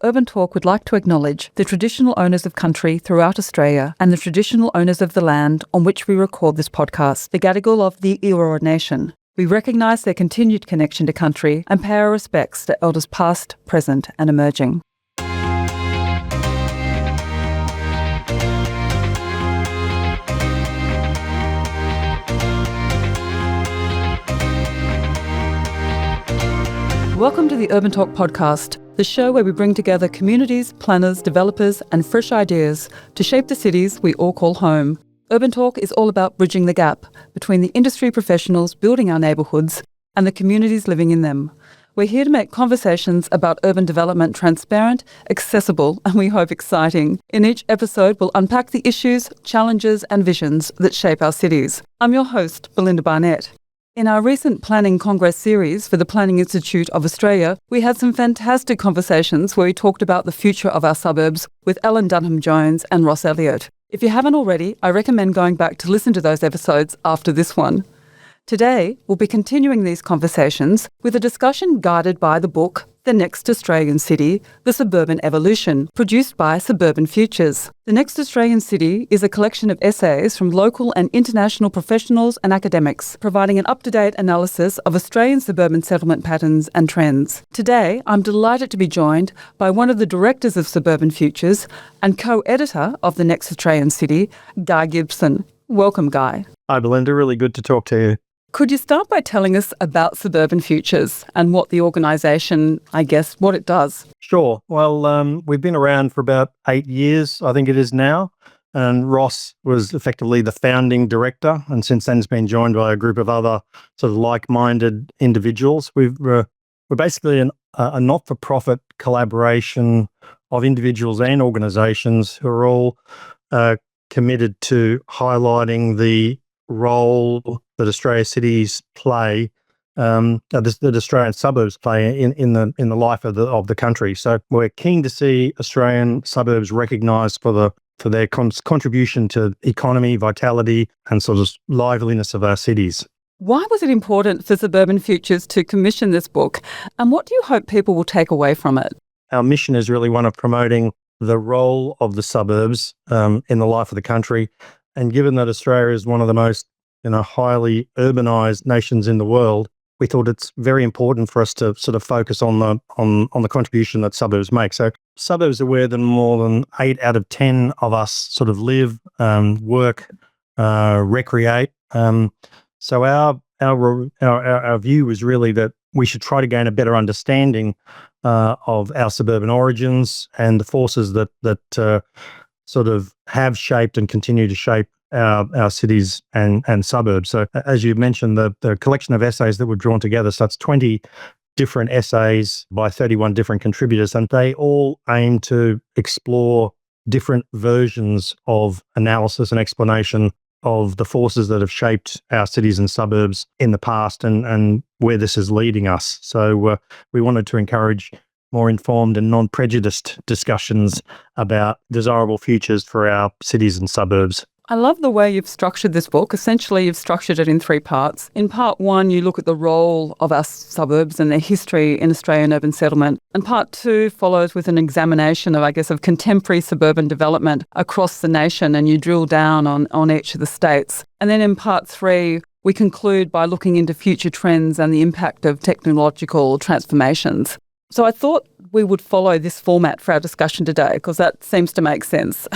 UrbanTalk would like to acknowledge the traditional owners of country throughout Australia and the traditional owners of the land on which we record this podcast, the Gadigal of the Eora Nation. We recognise their continued connection to country and pay our respects to elders past, present and emerging. Welcome to the UrbanTalk podcast, the show where we bring together communities, planners, developers and fresh ideas to shape the cities we all call home. UrbanTalk is all about bridging the gap between the industry professionals building our neighbourhoods and the communities living in them. We're here to make conversations about urban development transparent, accessible and we hope exciting. In each episode, we'll unpack the issues, challenges and visions that shape our cities. I'm your host, Belinda Barnett. In our recent Planning Congress series for the Planning Institute of Australia, we had some fantastic conversations where we talked about the future of our suburbs with Ellen Dunham-Jones and Ross Elliott. If you haven't already, I recommend going back to listen to those episodes after this one. Today, we'll be continuing these conversations with a discussion guided by the book The Next Australian City, The Suburban Evolution, produced by Suburban Futures. The Next Australian City is a collection of essays from local and international professionals and academics, providing an up-to-date analysis of Australian suburban settlement patterns and trends. Today, I'm delighted to be joined by one of the directors of Suburban Futures and co-editor of The Next Australian City, Guy Gibson. Welcome, Guy. Hi, Belinda. Really good to talk to you. Could you start by telling us about Suburban Futures and what the organisation, what it does? Sure. Well, we've been around for about 8 years, I think it is now. And Ross was effectively the founding director. And since then, has been joined by a group of other sort of like-minded individuals. We're basically a not-for-profit collaboration of individuals and organisations who are all committed to highlighting the role that Australian cities play, that Australian suburbs play in the life of the country. So we're keen to see Australian suburbs recognised for their contribution to economy, vitality, and sort of liveliness of our cities. Why was it important for Suburban Futures to commission this book, and what do you hope people will take away from it? Our mission is really one of promoting the role of the suburbs in the life of the country. And given that Australia is one of the most highly urbanised nations in the world, we thought it's very important for us to sort of focus on the contribution that suburbs make. So suburbs are where more than 8 out of 10 of us sort of live, work, recreate. So our view was really that we should try to gain a better understanding of our suburban origins and the forces that sort of have shaped and continue to shape our cities and suburbs. So as you mentioned, the collection of essays that were drawn together, so that's 20 different essays by 31 different contributors, and they all aim to explore different versions of analysis and explanation of the forces that have shaped our cities and suburbs in the past and where this is leading us. So we wanted to encourage more informed and non-prejudiced discussions about desirable futures for our cities and suburbs. I love the way you've structured this book. Essentially, you've structured it in 3 parts. In part 1, you look at the role of our suburbs and their history in Australian urban settlement. And part 2 follows with an examination of contemporary suburban development across the nation, and you drill down on each of the states. And then in part 3, we conclude by looking into future trends and the impact of technological transformations. So I thought we would follow this format for our discussion today because that seems to make sense.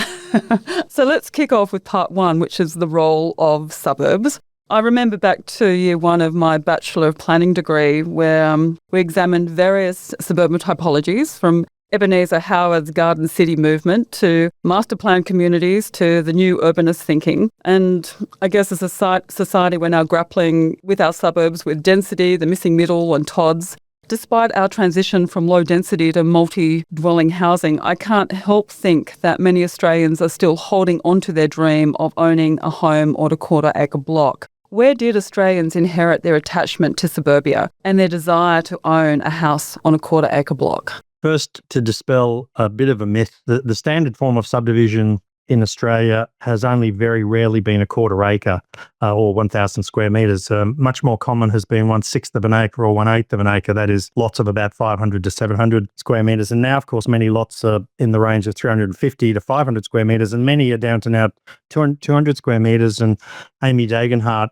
So let's kick off with part 1, which is the role of suburbs. I remember back to year 1 of my Bachelor of Planning degree where we examined various suburban typologies from Ebenezer Howard's Garden City movement to master plan communities to the new urbanist thinking. And I guess as a society, we're now grappling with our suburbs with density, the missing middle and TODs. Despite our transition from low density to multi-dwelling housing, I can't help think that many Australians are still holding on to their dream of owning a home or a quarter-acre block. Where did Australians inherit their attachment to suburbia and their desire to own a house on a quarter-acre block? First, to dispel a bit of a myth, the standard form of subdivision in Australia has only very rarely been a quarter acre or 1,000 square metres. Much more common has been 1/6 of an acre or 1/8 of an acre. That is lots of about 500 to 700 square metres. And now, of course, many lots are in the range of 350 to 500 square metres, and many are down to now 200 square metres. And Amy Dagenhart,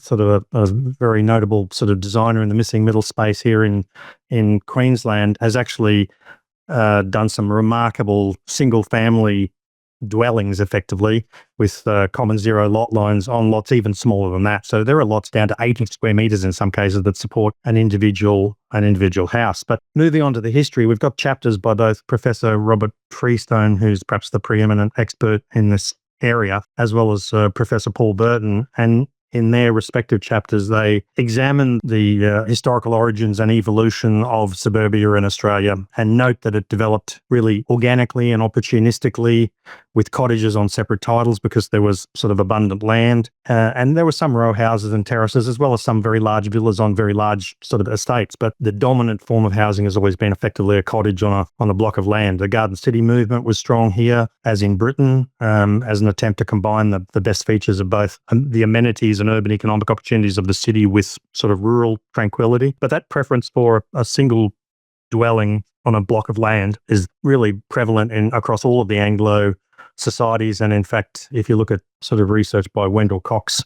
sort of a very notable sort of designer in the missing middle space here in Queensland, has actually done some remarkable single-family dwellings effectively with common zero lot lines on lots even smaller than that. So there are lots down to 80 square metres in some cases that support an individual house. But moving on to the history, we've got chapters by both Professor Robert Freestone, who's perhaps the preeminent expert in this area, as well as Professor Paul Burton. And in their respective chapters, they examine the historical origins and evolution of suburbia in Australia and note that it developed really organically and opportunistically with cottages on separate titles because there was sort of abundant land. And there were some row houses and terraces, as well as some very large villas on very large sort of estates. But the dominant form of housing has always been effectively a cottage on a block of land. The Garden City movement was strong here, as in Britain, as an attempt to combine the best features of both the amenities and urban economic opportunities of the city with sort of rural tranquility. But that preference for a single dwelling on a block of land is really prevalent across all of the Anglo societies. And in fact, if you look at sort of research by Wendell Cox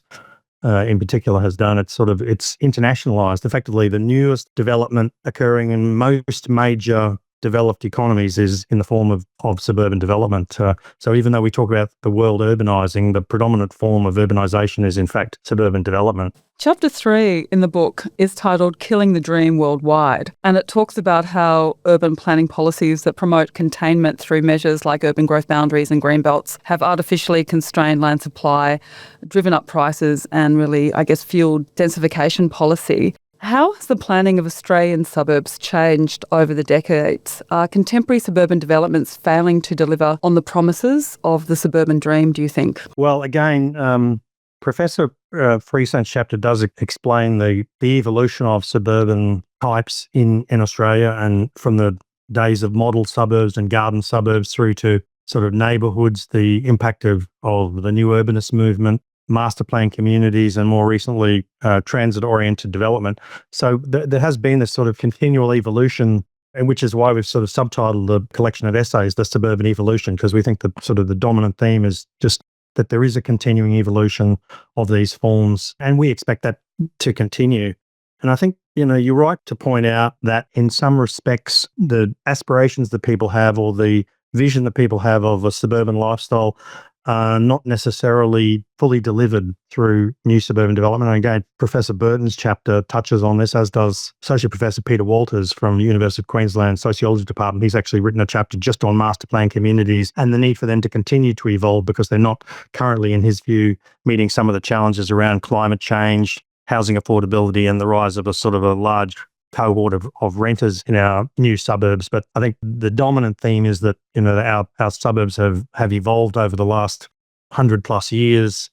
in particular has done, it's internationalized. Effectively, the newest development occurring in most major developed economies is in the form of suburban development. So even though we talk about the world urbanizing, the predominant form of urbanization is in fact suburban development. Chapter 3 in the book is titled Killing the Dream Worldwide, and it talks about how urban planning policies that promote containment through measures like urban growth boundaries and green belts have artificially constrained land supply, driven up prices, and really, I guess, fueled densification policy. How has the planning of Australian suburbs changed over the decades? Are contemporary suburban developments failing to deliver on the promises of the suburban dream, do you think? Well, again, Professor Freestone's chapter does explain the evolution of suburban types in Australia, and from the days of model suburbs and garden suburbs through to sort of neighbourhoods, the impact of the new urbanist movement, master plan communities, and more recently, transit-oriented development. So there has been this sort of continual evolution, and which is why we've sort of subtitled the collection of essays, The Suburban Evolution, because we think that sort of the dominant theme is just that there is a continuing evolution of these forms, and we expect that to continue. And I think, you're right to point out that in some respects, the aspirations that people have or the vision that people have of a suburban lifestyle are not necessarily fully delivered through new suburban development. And again, Professor Burton's chapter touches on this, as does Associate Professor Peter Walters from the University of Queensland Sociology Department. He's actually written a chapter just on master plan communities and the need for them to continue to evolve because they're not currently, in his view, meeting some of the challenges around climate change, housing affordability, and the rise of a sort of a large cohort of renters in our new suburbs. But I think the dominant theme is that, our suburbs have evolved over the last 100 plus years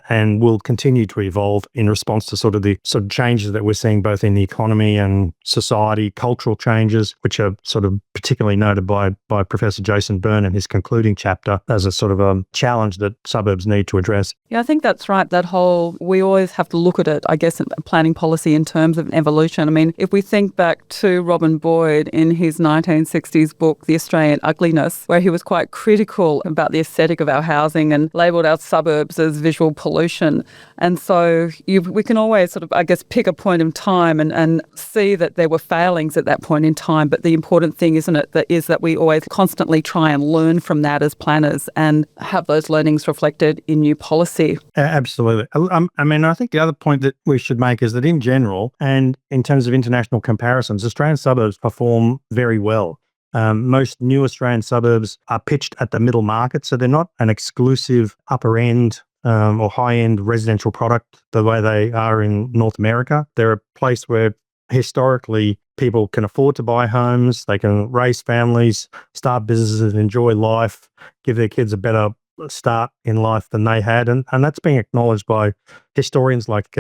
and will continue to evolve in response to sort of the changes that we're seeing both in the economy and society, cultural changes, which are sort of particularly noted by Professor Jason Byrne in his concluding chapter as a sort of a challenge that suburbs need to address. Yeah, I think that's right. We always have to look at it, I guess, in planning policy in terms of evolution. I mean, if we think back to Robin Boyd in his 1960s book, The Australian Ugliness, where he was quite critical about the aesthetic of our housing and labelled our suburbs as visual pollution. And so we can always sort of, I guess, pick a point in time and see that there were failings at that point in time. But the important thing, isn't it, that we always constantly try and learn from that as planners and have those learnings reflected in new policy. Absolutely. I think the other point that we should make is that in general, and in terms of international comparisons, Australian suburbs perform very well. Most new Australian suburbs are pitched at the middle market, so they're not an exclusive upper end or high-end residential product the way they are in North America. They're a place where historically people can afford to buy homes, they can raise families, start businesses, enjoy life, give their kids a better start in life than they had. And that's being acknowledged by historians like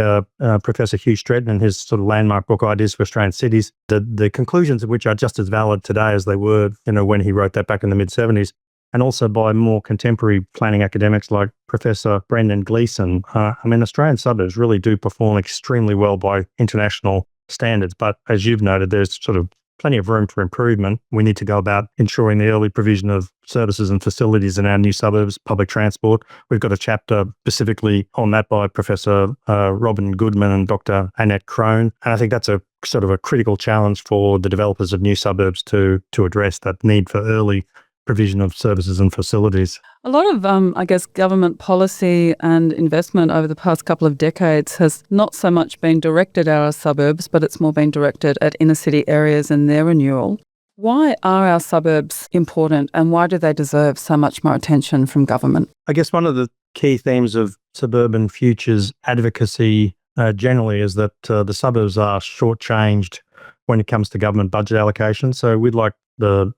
Professor Hugh Stretton in his sort of landmark book, Ideas for Australian Cities, the conclusions of which are just as valid today as they were, when he wrote that back in the mid-70s. and also by more contemporary planning academics like Professor Brendan Gleeson. Australian suburbs really do perform extremely well by international standards, but as you've noted, there's sort of plenty of room for improvement. We need to go about ensuring the early provision of services and facilities in our new suburbs, public transport. We've got a chapter specifically on that by Professor Robin Goodman and Dr. Annette Crone. And I think that's a sort of a critical challenge for the developers of new suburbs to address that need for early provision of services and facilities. A lot of, government policy and investment over the past couple of decades has not so much been directed at our suburbs, but it's more been directed at inner city areas and their renewal. Why are our suburbs important, and why do they deserve so much more attention from government? I guess one of the key themes of Suburban Futures advocacy generally is that the suburbs are shortchanged when it comes to government budget allocation. So we'd like to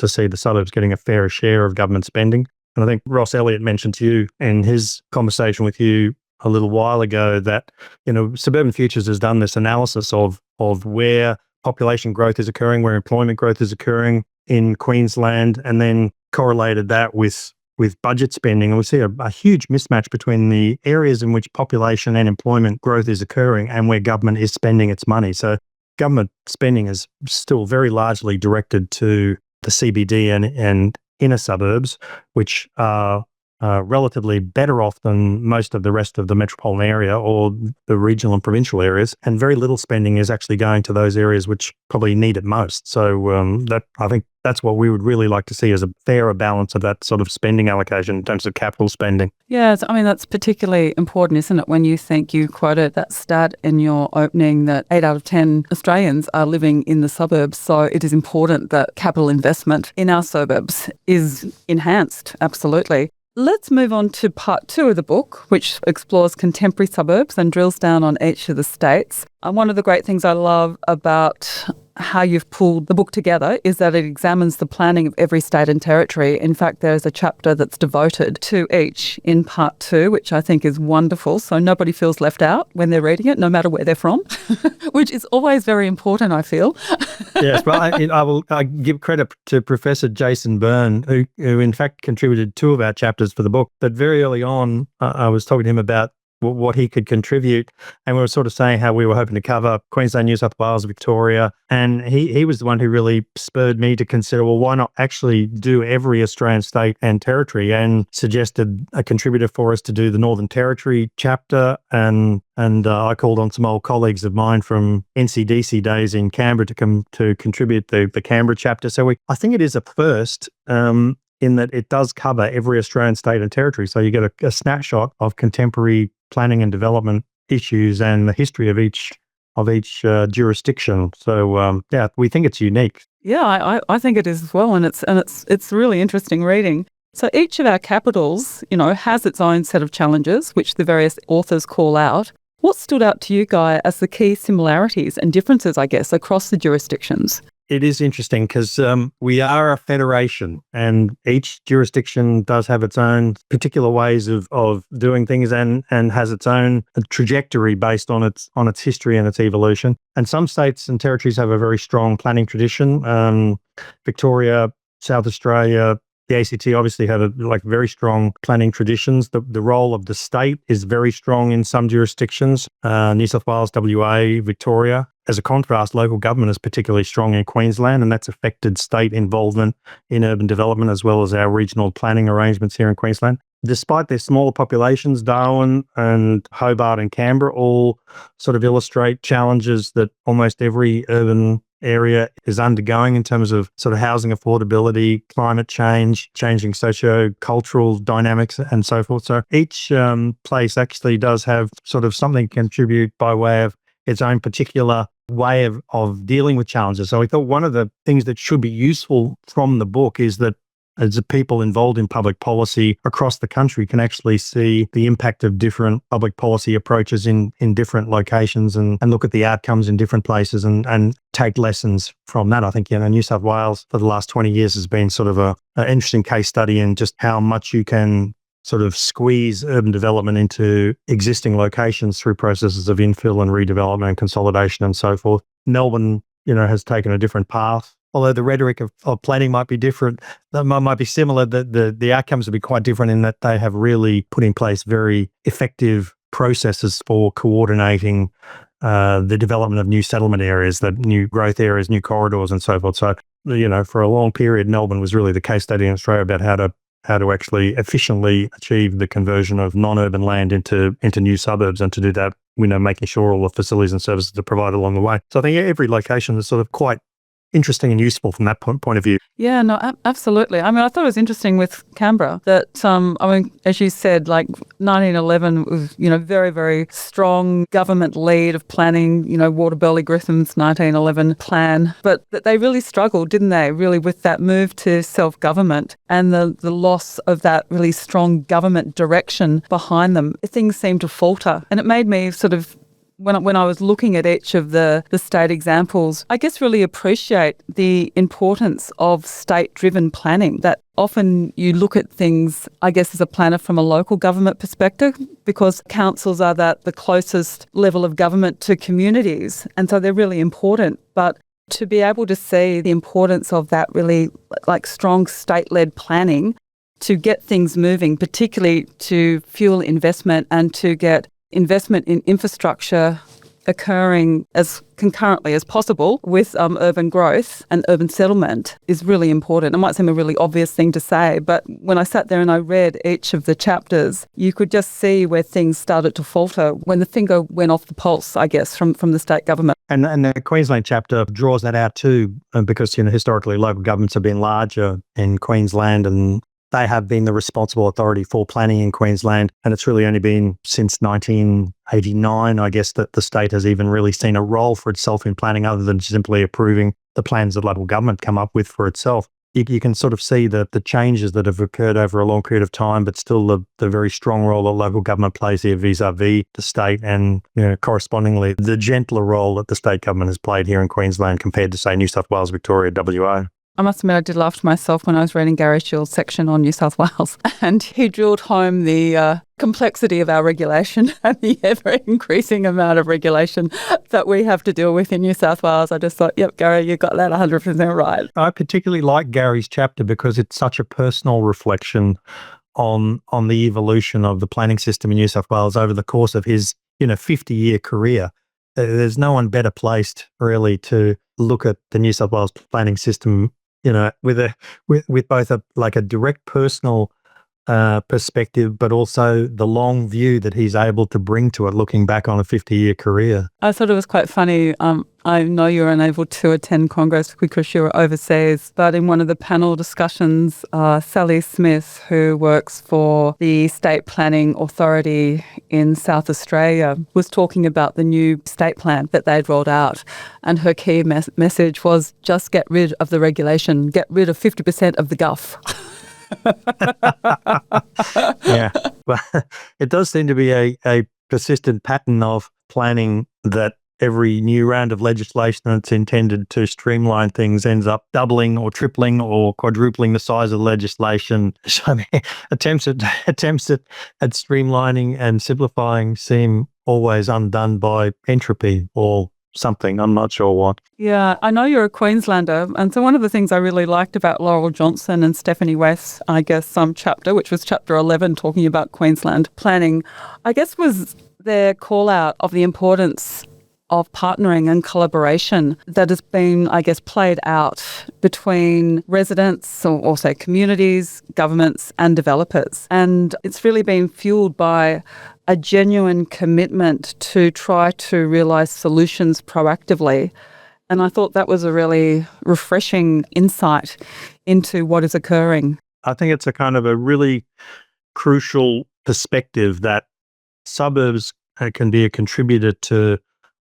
see the suburbs getting a fairer share of government spending. And I think Ross Elliott mentioned to you in his conversation with you a little while ago that, Suburban Futures has done this analysis of where population growth is occurring, where employment growth is occurring in Queensland, and then correlated that with budget spending. And we see a huge mismatch between the areas in which population and employment growth is occurring and where government is spending its money. So government spending is still very largely directed to the CBD and inner suburbs, which are relatively better off than most of the rest of the metropolitan area or the regional and provincial areas, and very little spending is actually going to those areas which probably need it most. So I think that's what we would really like to see as a fairer balance of that sort of spending allocation in terms of capital spending. Yeah, that's particularly important, isn't it, when you quoted that stat in your opening that 8 out of 10 Australians are living in the suburbs. So it is important that capital investment in our suburbs is enhanced, absolutely. Let's move on to part 2 of the book, which explores contemporary suburbs and drills down on each of the states. And one of the great things I love about how you've pulled the book together is that it examines the planning of every state and territory. In fact, there's a chapter that's devoted to each in part 2, which I think is wonderful. So nobody feels left out when they're reading it, no matter where they're from, which is always very important, I feel. Yes, well, I will give credit to Professor Jason Byrne, who in fact contributed 2 of our chapters for the book. But very early on, I was talking to him about what he could contribute. And we were sort of saying how we were hoping to cover Queensland, New South Wales, Victoria. And he was the one who really spurred me to consider, well, why not actually do every Australian state and territory, and suggested a contributor for us to do the Northern Territory chapter. And I called on some old colleagues of mine from NCDC days in Canberra to contribute the Canberra chapter. So I think it is a first, in that it does cover every Australian state and territory. So you get a snapshot of contemporary planning and development issues and the history of each jurisdiction. So we think it's unique. Yeah, I think it is as well, and it's really interesting reading. So each of our capitals, has its own set of challenges, which the various authors call out. What stood out to you, Guy, as the key similarities and differences, I guess, across the jurisdictions? It is interesting because we are a federation, and each jurisdiction does have its own particular ways of doing things and has its own trajectory based on its history and its evolution. And some states and territories have a very strong planning tradition. Victoria, South Australia, the ACT obviously have very strong planning traditions. The role of the state is very strong in some jurisdictions. New South Wales, WA, Victoria. As a contrast, local government is particularly strong in Queensland, and that's affected state involvement in urban development as well as our regional planning arrangements here in Queensland. Despite their smaller populations, Darwin and Hobart and Canberra all sort of illustrate challenges that almost every urban area is undergoing in terms of sort of housing affordability, climate change, changing socio-cultural dynamics and so forth. So each place actually does have sort of something to contribute by way of its own particular way of dealing with challenges. So I thought one of the things that should be useful from the book is that as the people involved in public policy across the country can actually see the impact of different public policy approaches in different locations and look at the outcomes in different places and take lessons from that. I think, New South Wales for the last 20 years has been sort of an interesting case study in just how much you can sort of squeeze urban development into existing locations through processes of infill and redevelopment and consolidation and so forth. Melbourne, has taken a different path although the rhetoric of planning might be different, that might be similar, the outcomes will be quite different in that they have really put in place very effective processes for coordinating the development of new settlement areas, the new growth areas, new corridors and so forth. So, for a long period, Melbourne was really the case study in Australia about how to actually efficiently achieve the conversion of non-urban land into new suburbs, and to do that, making sure all the facilities and services are provided along the way. So I think every location is sort of quite interesting and useful from that point of view. Yeah, no, absolutely. I mean, I thought it was interesting with Canberra that, as you said, like 1911 was, very, very strong government lead of planning, Waterburley Gritham's 1911 plan, but that they really struggled, didn't they, really with that move to self-government and the loss of that really strong government direction behind them. Things seemed to falter, and it made me sort of, when I was looking at each of the state examples, I guess really appreciate the importance of state-driven planning, that often you look at things, I guess, as a planner from a local government perspective, because councils are the closest level of government to communities, and so they're really important. But to be able to see the importance of that really like strong state-led planning to get things moving, particularly to fuel investment and to get investment in infrastructure occurring as concurrently as possible with urban growth and urban settlement is really important. It might seem a really obvious thing to say, but when I sat there and I read each of the chapters, you could just see where things started to falter when the finger went off the pulse, I guess, from the state government. And the Queensland chapter draws that out too, because historically local governments have been larger in Queensland, and they have been the responsible authority for planning in Queensland. And it's really only been since 1989, I guess, that the state has even really seen a role for itself in planning, other than simply approving the plans that local government come up with for itself. You can sort of see the changes that have occurred over a long period of time, but still the very strong role that local government plays here vis-a-vis the state, and correspondingly the gentler role that the state government has played here in Queensland compared to, say, New South Wales, Victoria, WA. I must admit, I did laugh to myself when I was reading Gary Shield's section on New South Wales, and he drilled home the complexity of our regulation and the ever-increasing amount of regulation that we have to deal with in New South Wales. I just thought, yep, Gary, you got that 100% right. I particularly like Gary's chapter because it's such a personal reflection on the evolution of the planning system in New South Wales over the course of his 50-year career. There's no one better placed really to look at the New South Wales planning system with both a direct personal perspective, but also the long view that he's able to bring to it, looking back on a 50-year career. I thought it was quite funny. I know you were unable to attend Congress because you were overseas, but in one of the panel discussions, Sally Smith, who works for the State Planning Authority in South Australia, was talking about the new state plan that they'd rolled out. And her key message was just get rid of the regulation, get rid of 50% of the guff. Yeah, but it does seem to be a persistent pattern of planning that every new round of legislation that's intended to streamline things ends up doubling or tripling or quadrupling the size of legislation. So, I mean, attempts at streamlining and simplifying seem always undone by entropy or something. I'm not sure what. Yeah, I know you're a Queenslander, and so one of the things I really liked about Laurel Johnson and Stephanie West's, I guess, some chapter, which was chapter 11, talking about Queensland planning, I guess was their call out of the importance of partnering and collaboration that has been, I guess, played out between residents or also communities, governments and developers. And it's really been fueled by a genuine commitment to try to realise solutions proactively. And I thought that was a really refreshing insight into what is occurring. I think it's a kind of a really crucial perspective that suburbs can be a contributor to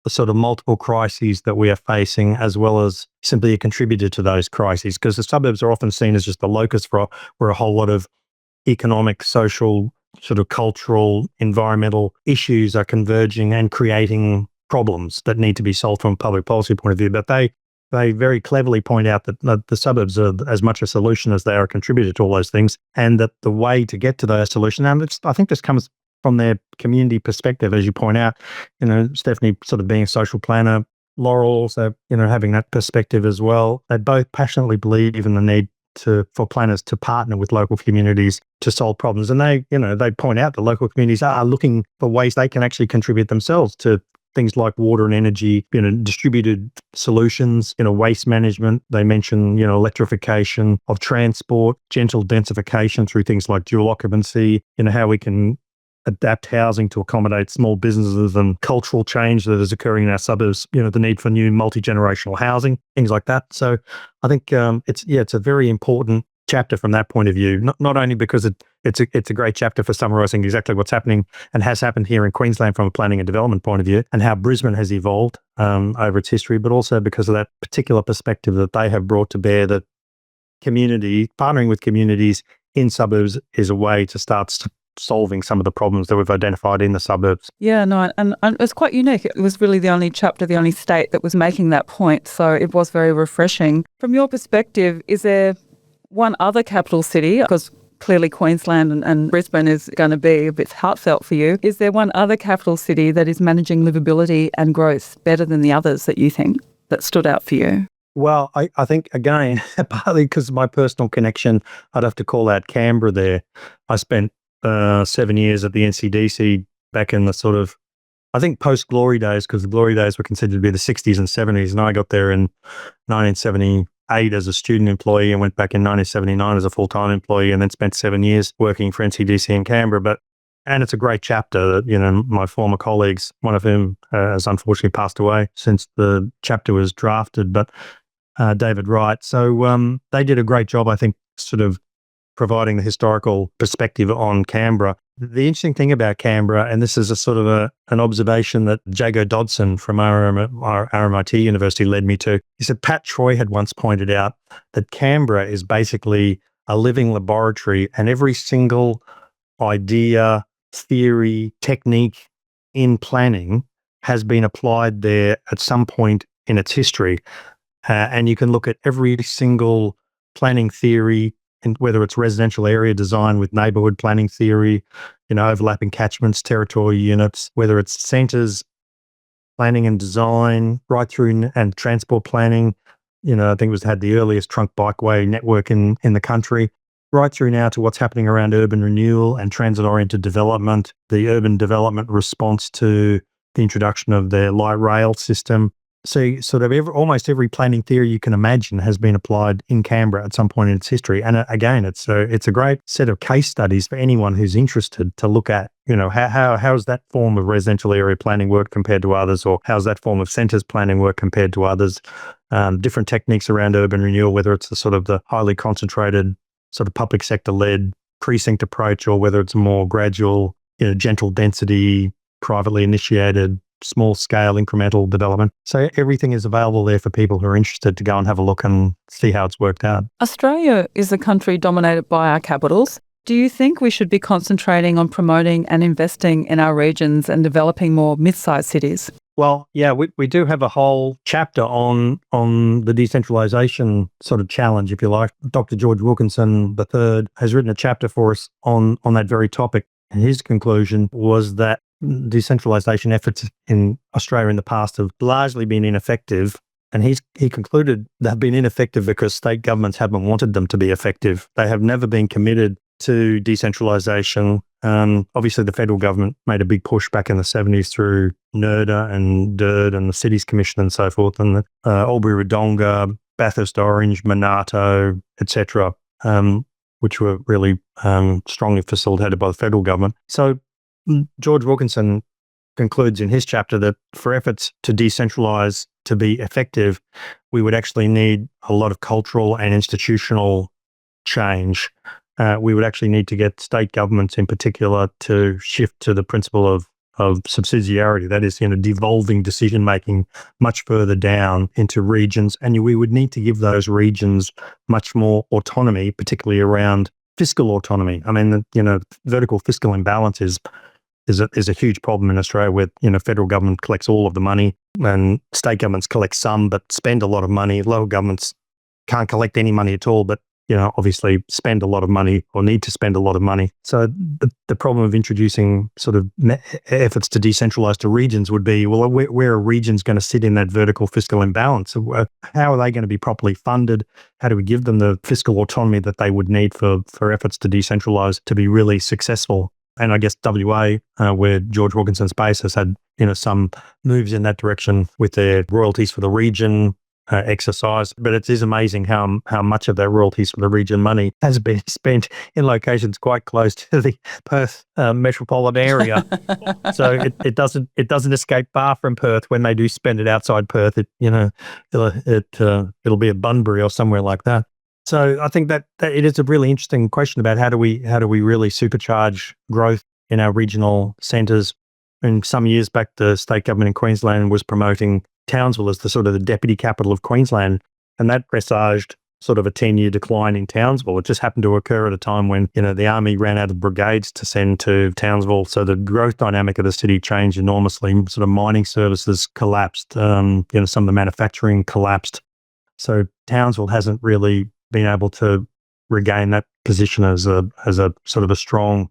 the sort of multiple crises that we are facing, as well as simply a contributor to those crises, because the suburbs are often seen as just the locus for where a whole lot of economic, social, sort of cultural, environmental issues are converging and creating problems that need to be solved from a public policy point of view. But they very cleverly point out that the suburbs are as much a solution as they are a contributor to all those things, and that the way to get to those solutions, and I think this comes from their community perspective, as you point out, Stephanie sort of being a social planner, Laurel also, having that perspective as well. They both passionately believe in the need for planners to partner with local communities to solve problems. And they point out the local communities are looking for ways they can actually contribute themselves to things like water and energy, distributed solutions, waste management. They mention, electrification of transport, gentle densification through things like dual occupancy, how we can adapt housing to accommodate small businesses and cultural change that is occurring in our suburbs, the need for new multi-generational housing, things like that. So I think it's a very important chapter from that point of view, not only because it's a great chapter for summarising exactly what's happening and has happened here in Queensland from a planning and development point of view and how Brisbane has evolved over its history, but also because of that particular perspective that they have brought to bear, that partnering with communities in suburbs is a way to start solving some of the problems that we've identified in the suburbs. Yeah, no, and it was quite unique. It was really the only chapter, the only state that was making that point. So it was very refreshing. From your perspective, is there one other capital city, because clearly Queensland and Brisbane is going to be a bit heartfelt for you, is there one other capital city that is managing livability and growth better than the others that you think that stood out for you? Well, I think, again, partly because of my personal connection, I'd have to call out Canberra there. I spent 7 years at the NCDC back in the sort of, I think, post-glory days, because the glory days were considered to be the 60s and 70s. And I got there in 1978 as a student employee and went back in 1979 as a full-time employee, and then spent 7 years working for NCDC in Canberra. And it's a great chapter that, my former colleagues, one of whom has unfortunately passed away since the chapter was drafted, but David Wright. So they did a great job, I think, sort of providing the historical perspective on Canberra. The interesting thing about Canberra, and this is a sort of an observation that Jago Dodson from our RMIT University led me to, he said Pat Troy had once pointed out that Canberra is basically a living laboratory, and every single idea, theory, technique in planning has been applied there at some point in its history. And you can look at every single planning theory, and whether it's residential area design with neighbourhood planning theory, overlapping catchments, territorial units, whether it's centres planning and design, right through and transport planning. I think had the earliest trunk bikeway network in the country, right through now to what's happening around urban renewal and transit-oriented development, the urban development response to the introduction of the light rail system. So sort of almost every planning theory you can imagine has been applied in Canberra at some point in its history. And again, it's a great set of case studies for anyone who's interested to look at, how's that form of residential area planning work compared to others, or how's that form of centres planning work compared to others, different techniques around urban renewal, whether it's the sort of the highly concentrated sort of public sector-led precinct approach, or whether it's a more gradual, gentle density, privately initiated, small-scale incremental development. So everything is available there for people who are interested to go and have a look and see how it's worked out. Australia is a country dominated by our capitals. Do you think we should be concentrating on promoting and investing in our regions and developing more mid-sized cities? Well, yeah, we do have a whole chapter on the decentralisation sort of challenge, if you like. Dr. George Wilkinson III has written a chapter for us on that very topic. And his conclusion was that decentralisation efforts in Australia in the past have largely been ineffective. And he concluded they've been ineffective because state governments haven't wanted them to be effective. They have never been committed to decentralisation. Obviously, the federal government made a big push back in the 70s through NERDA and DIRD and the Cities Commission and so forth, and Albury-Wodonga, Bathurst Orange, Monarto, etc., which were really strongly facilitated by the federal government. So George Wilkinson concludes in his chapter that for efforts to decentralise to be effective, we would actually need a lot of cultural and institutional change. We would actually need to get state governments in particular to shift to the principle of subsidiarity, that is, devolving decision-making much further down into regions. And we would need to give those regions much more autonomy, particularly around fiscal autonomy. I mean, vertical fiscal imbalance is a huge problem in Australia, where, federal government collects all of the money and state governments collect some but spend a lot of money. Local governments can't collect any money at all, but obviously spend a lot of money or need to spend a lot of money. So the problem of introducing sort of efforts to decentralize to regions would be, well, where are regions going to sit in that vertical fiscal imbalance? How are they going to be properly funded? How do we give them the fiscal autonomy that they would need for efforts to decentralize to be really successful? And I guess WA, where George Wilkinson's base, has had some moves in that direction with their royalties for the region exercise. But it is amazing how much of that royalties for the region money has been spent in locations quite close to the Perth metropolitan area. So it doesn't escape far from Perth when they do spend it outside Perth. It'll be at Bunbury or somewhere like that. So I think that it is a really interesting question about how do we really supercharge growth in our regional centres. And some years back, the state government in Queensland was promoting Townsville as the sort of the deputy capital of Queensland, and that presaged sort of a 10-year decline in Townsville. It just happened to occur at a time when the army ran out of brigades to send to Townsville, so the growth dynamic of the city changed enormously. Sort of mining services collapsed, some of the manufacturing collapsed. So Townsville hasn't really been able to regain that position as a sort of a strong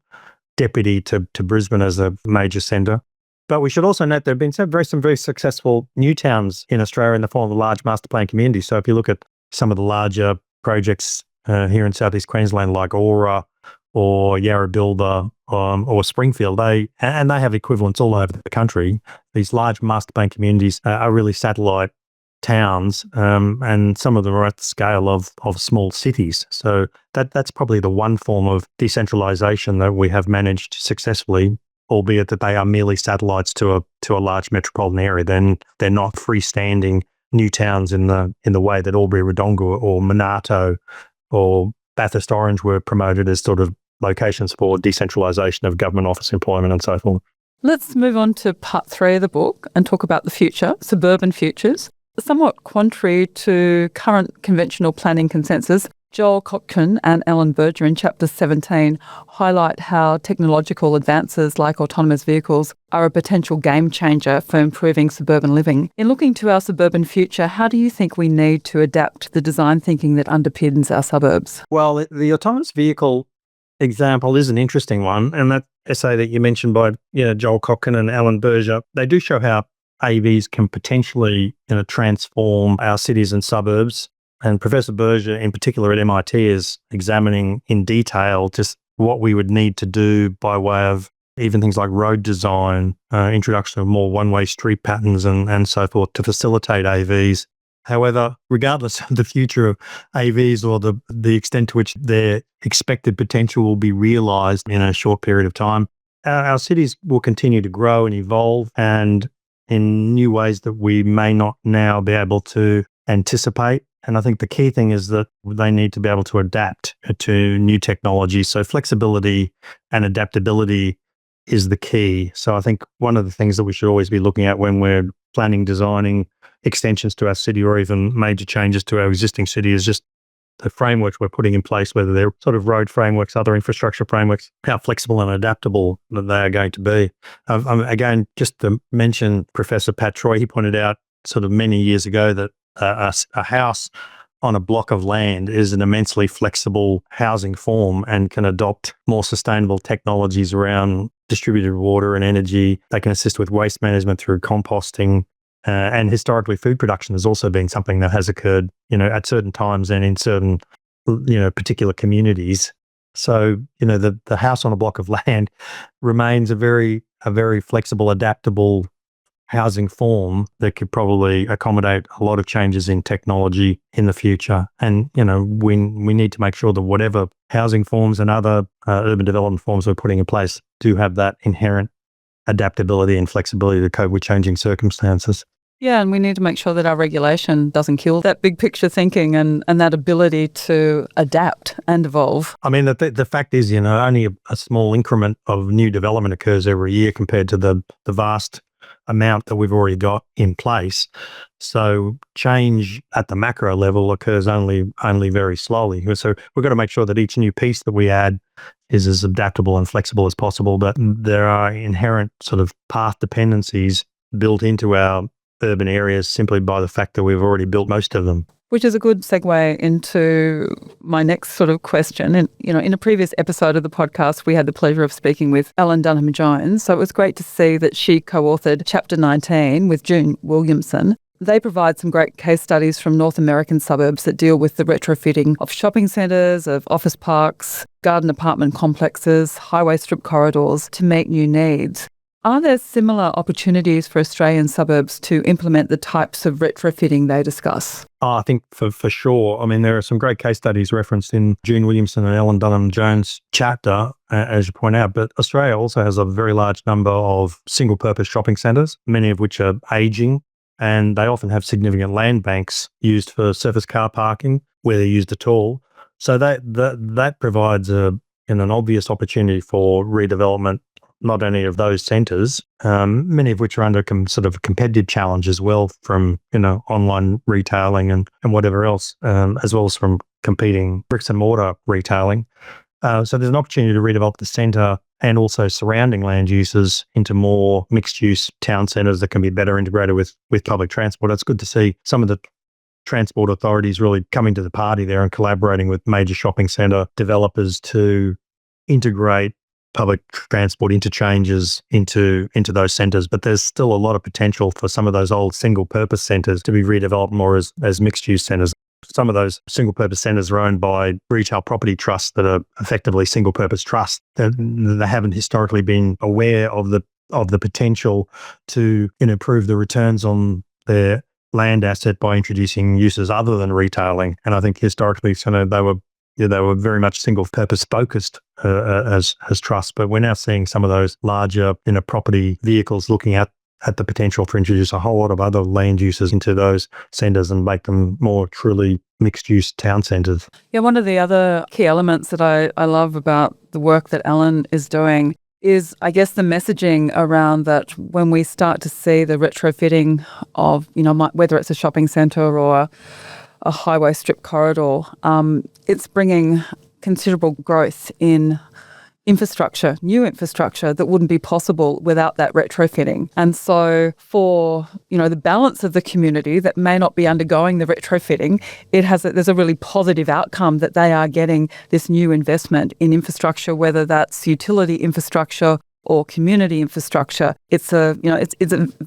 deputy to Brisbane as a major centre. But we should also note there have been some very successful new towns in Australia in the form of large master plan communities. So if you look at some of the larger projects here in southeast Queensland, like Aura or Yarrabilda or Springfield, they have equivalents all over the country. These large master plan communities are really satellite towns, and some of them are at the scale of small cities. So that's probably the one form of decentralisation that we have managed successfully, albeit that they are merely satellites to a large metropolitan area. Then they're not freestanding new towns in the way that Albury-Wodonga or Monarto or Bathurst Orange were promoted as sort of locations for decentralisation of government office employment and so forth. Let's move on to part 3 of the book and talk about the future, Suburban Futures. Somewhat contrary to current conventional planning consensus, Joel Kotkin and Alan Berger in Chapter 17 highlight how technological advances like autonomous vehicles are a potential game changer for improving suburban living. In looking to our suburban future, how do you think we need to adapt the design thinking that underpins our suburbs? Well, the autonomous vehicle example is an interesting one, and that essay that you mentioned by Joel Kotkin and Alan Berger, they do show how AVs can potentially transform our cities and suburbs. And Professor Berger, in particular at MIT, is examining in detail just what we would need to do by way of even things like road design, introduction of more one-way street patterns and so forth to facilitate AVs. However, regardless of the future of AVs or the extent to which their expected potential will be realised in a short period of time, our cities will continue to grow and evolve, and in new ways that we may not now be able to anticipate. And I think the key thing is that they need to be able to adapt to new technologies. So flexibility and adaptability is the key. So I think one of the things that we should always be looking at when we're planning, designing extensions to our city or even major changes to our existing city is just the frameworks we're putting in place, whether they're sort of road frameworks, other infrastructure frameworks, how flexible and adaptable that they are going to be. Again, just to mention Professor Pat Troy, he pointed out sort of many years ago that a house on a block of land is an immensely flexible housing form and can adopt more sustainable technologies around distributed water and energy. They can assist with waste management through composting. And historically, food production has also been something that has occurred, at certain times and in certain, particular communities. So, the house on a block of land remains a very flexible, adaptable housing form that could probably accommodate a lot of changes in technology in the future. And, we need to make sure that whatever housing forms and other urban development forms we're putting in place do have that inherent adaptability and flexibility to cope with changing circumstances. Yeah, and we need to make sure that our regulation doesn't kill that big picture thinking and that ability to adapt and evolve. I mean, the fact is, only a small increment of new development occurs every year compared to the vast amount that we've already got in place. So change at the macro level occurs only very slowly. So we've got to make sure that each new piece that we add is as adaptable and flexible as possible, but there are inherent sort of path dependencies built into our urban areas simply by the fact that we've already built most of them. Which is a good segue into my next sort of question. And, in a previous episode of the podcast, we had the pleasure of speaking with Ellen Dunham-Jones. So it was great to see that she co-authored Chapter 19 with June Williamson. They provide some great case studies from North American suburbs that deal with the retrofitting of shopping centres, of office parks, garden apartment complexes, highway strip corridors to meet new needs. Are there similar opportunities for Australian suburbs to implement the types of retrofitting they discuss? I think for sure. I mean, there are some great case studies referenced in June Williamson and Ellen Dunham-Jones' chapter, as you point out. But Australia also has a very large number of single-purpose shopping centres, many of which are ageing, and they often have significant land banks used for surface car parking, where they're used at all. So that provides an obvious opportunity for redevelopment, not only of those centres, many of which are under sort of competitive challenge as well from, online retailing and whatever else, as well as from competing bricks and mortar retailing. So there's an opportunity to redevelop the centre and also surrounding land uses into more mixed-use town centres that can be better integrated with public transport. It's good to see some of the transport authorities really coming to the party there and collaborating with major shopping centre developers to integrate public transport interchanges into those centres. But there's still a lot of potential for some of those old single-purpose centres to be redeveloped more as mixed-use centres. Some of those single-purpose centres are owned by retail property trusts that are effectively single-purpose trusts. They haven't historically been aware of the potential to improve the returns on their land asset by introducing uses other than retailing. And I think historically, they were very much single-purpose focused as trusts. But we're now seeing some of those larger property vehicles looking at the potential to introduce a whole lot of other land uses into those centres and make them more truly mixed-use town centres. Yeah, one of the other key elements that I love about the work that Ellen is doing is, I guess, the messaging around that when we start to see the retrofitting of, whether it's a shopping centre or a highway strip corridor, it's bringing considerable growth in infrastructure, new infrastructure that wouldn't be possible without that retrofitting. And so for, the balance of the community that may not be undergoing the retrofitting, there's a really positive outcome that they are getting this new investment in infrastructure, whether that's utility infrastructure or community infrastructure. It's a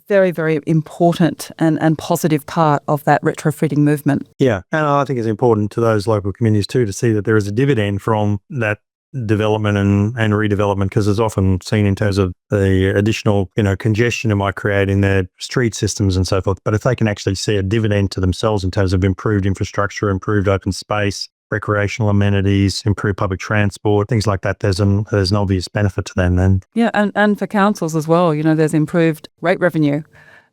very, very important and positive part of that retrofitting movement. Yeah, and I think it's important to those local communities too to see that there is a dividend from that development and redevelopment, because it's often seen in terms of the additional congestion it might create in their street systems and so forth. But if they can actually see a dividend to themselves in terms of improved infrastructure, improved open space, recreational amenities, improved public transport, things like that, there's an obvious benefit to them then. Yeah, and for councils as well, there's improved rate revenue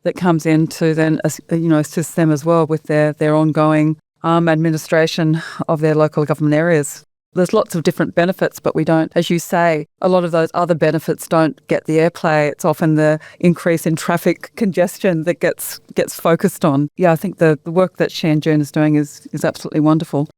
that comes in to then assist them as well with their ongoing administration of their local government areas. There's lots of different benefits, but we don't, as you say, a lot of those other benefits don't get the airplay. It's often the increase in traffic congestion that gets focused on. Yeah, I think the work that she and June is doing is absolutely wonderful.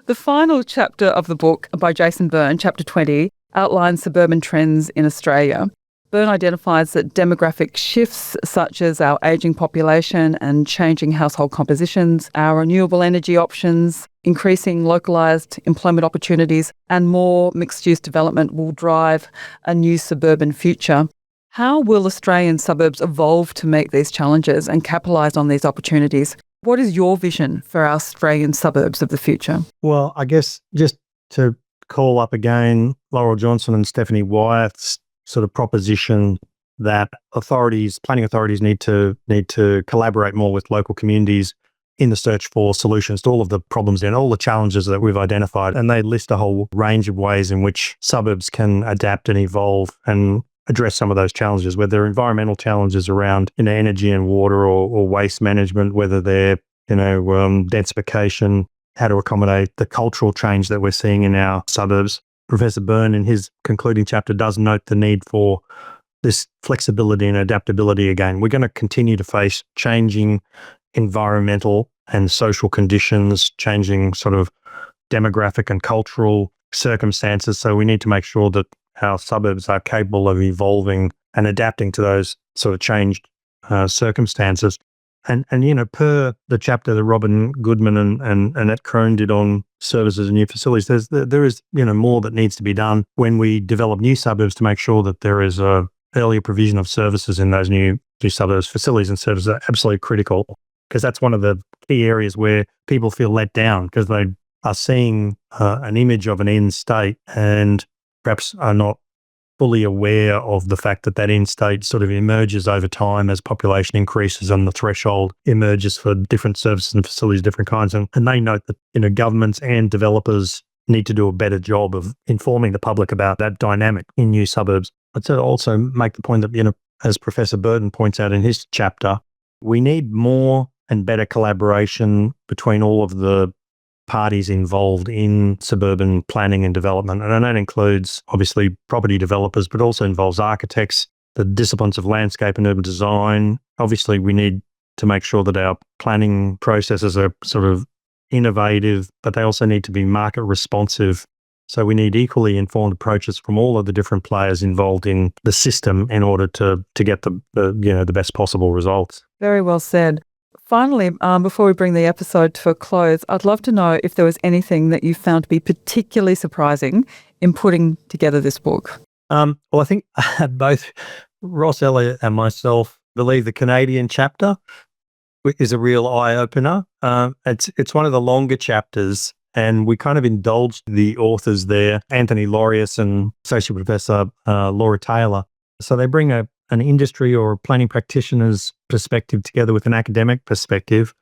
The final chapter of the book by Jason Byrne, chapter 20, outlines suburban trends in Australia. Byrne identifies that demographic shifts such as our ageing population and changing household compositions, our renewable energy options, increasing localised employment opportunities and more mixed-use development will drive a new suburban future. How will Australian suburbs evolve to meet these challenges and capitalise on these opportunities? What is your vision for our Australian suburbs of the future? Well, I guess just to call up again Laurel Johnson and Stephanie Wyeth's sort of proposition that planning authorities need to collaborate more with local communities in the search for solutions to all of the problems and all the challenges that we've identified. And they list a whole range of ways in which suburbs can adapt and evolve and address some of those challenges, whether they're environmental challenges around energy and water or waste management, whether they're densification, how to accommodate the cultural change that we're seeing in our suburbs. Professor Byrne, in his concluding chapter, does note the need for this flexibility and adaptability again. We're going to continue to face changing environmental and social conditions, changing sort of demographic and cultural circumstances. So we need to make sure that our suburbs are capable of evolving and adapting to those sort of changed circumstances. And per the chapter that Robin Goodman and Annette Crone did on services and new facilities, there is more that needs to be done when we develop new suburbs to make sure that there is a earlier provision of services in those new suburbs. Facilities and services are absolutely critical, because that's one of the key areas where people feel let down, because they are seeing an image of an end state and perhaps are not fully aware of the fact that that end state sort of emerges over time as population increases and the threshold emerges for different services and facilities, different kinds. And they note that governments and developers need to do a better job of informing the public about that dynamic in new suburbs. I'd also make the point that, as Professor Burton points out in his chapter, we need more and better collaboration between all of the parties involved in suburban planning and development. And that includes, obviously, property developers, but also involves architects, the disciplines of landscape and urban design. Obviously, we need to make sure that our planning processes are sort of innovative, but they also need to be market responsive. So we need equally informed approaches from all of the different players involved in the system in order to get the best possible results. Very well said. Finally, before we bring the episode to a close, I'd love to know if there was anything that you found to be particularly surprising in putting together this book. Well, I think both Ross Elliott and myself believe the Canadian chapter is a real eye-opener. It's one of the longer chapters, and we kind of indulged the authors there, Anthony Laureus and Associate Professor Laura Taylor. So they bring an industry or a planning practitioner's perspective together with an academic perspective.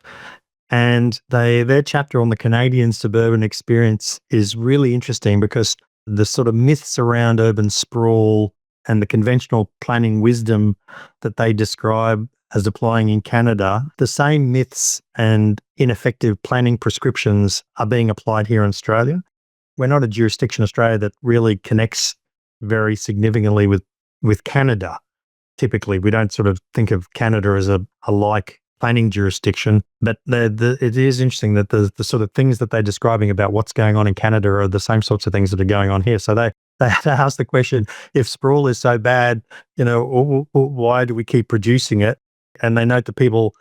And their chapter on the Canadian suburban experience is really interesting, because the sort of myths around urban sprawl and the conventional planning wisdom that they describe as applying in Canada, the same myths and ineffective planning prescriptions are being applied here in Australia. We're not a jurisdiction, Australia, that really connects very significantly with Canada. Typically, we don't sort of think of Canada as a like planning jurisdiction, but it is interesting that the sort of things that they're describing about what's going on in Canada are the same sorts of things that are going on here. So they ask the question, if sprawl is so bad, why do we keep producing it? And they note that people,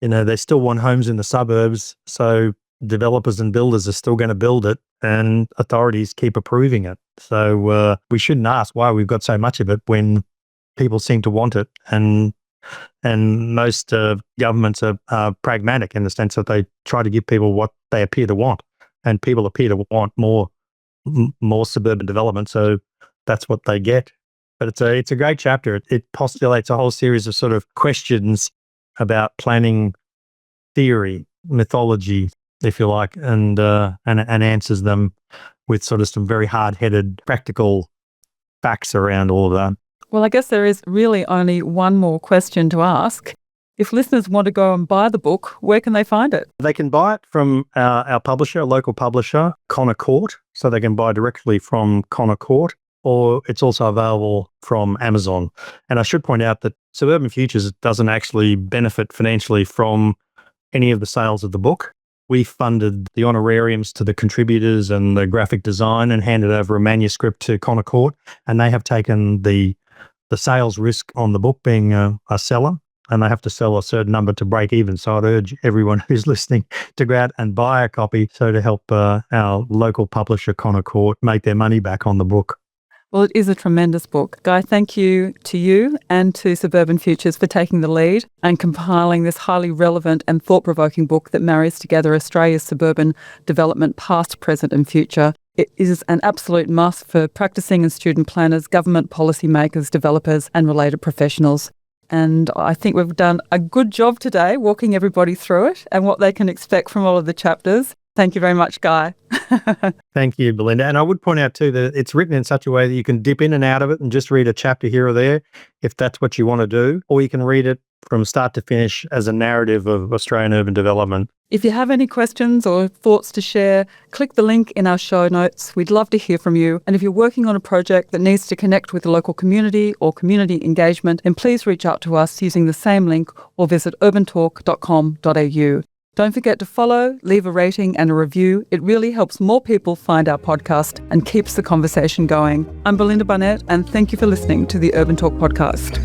they still want homes in the suburbs, so developers and builders are still going to build it, and authorities keep approving it. So we shouldn't ask why we've got so much of it when people seem to want it, and most governments are pragmatic in the sense that they try to give people what they appear to want, and people appear to want more suburban development, so that's what they get. But it's a great chapter. It postulates a whole series of sort of questions about planning theory, mythology, if you like, and answers them with sort of some very hard-headed practical facts around all of that. Well, I guess there is really only one more question to ask. If listeners want to go and buy the book, where can they find it? They can buy it from our publisher, a local publisher, Connor Court. So they can buy directly from Connor Court, or it's also available from Amazon. And I should point out that Suburban Futures doesn't actually benefit financially from any of the sales of the book. We funded the honorariums to the contributors and the graphic design and handed over a manuscript to Connor Court, and they have taken the sales risk on the book, being a seller, and they have to sell a certain number to break even. So I'd urge everyone who's listening to go out and buy a copy, so to help our local publisher, Connor Court, make their money back on the book. Well, it is a tremendous book. Guy, thank you to you and to Suburban Futures for taking the lead and compiling this highly relevant and thought-provoking book that marries together Australia's suburban development past, present and future. It is an absolute must for practicing and student planners, government policymakers, developers and related professionals. And I think we've done a good job today walking everybody through it and what they can expect from all of the chapters. Thank you very much, Guy. Thank you, Belinda. And I would point out too that it's written in such a way that you can dip in and out of it and just read a chapter here or there if that's what you want to do, or you can read it from start to finish as a narrative of Australian urban development. If you have any questions or thoughts to share, click the link in our show notes. We'd love to hear from you. And if you're working on a project that needs to connect with the local community or community engagement, then please reach out to us using the same link or visit urbantalk.com.au. Don't forget to follow, leave a rating and a review. It really helps more people find our podcast and keeps the conversation going. I'm Belinda Barnett, and thank you for listening to the Urban Talk podcast.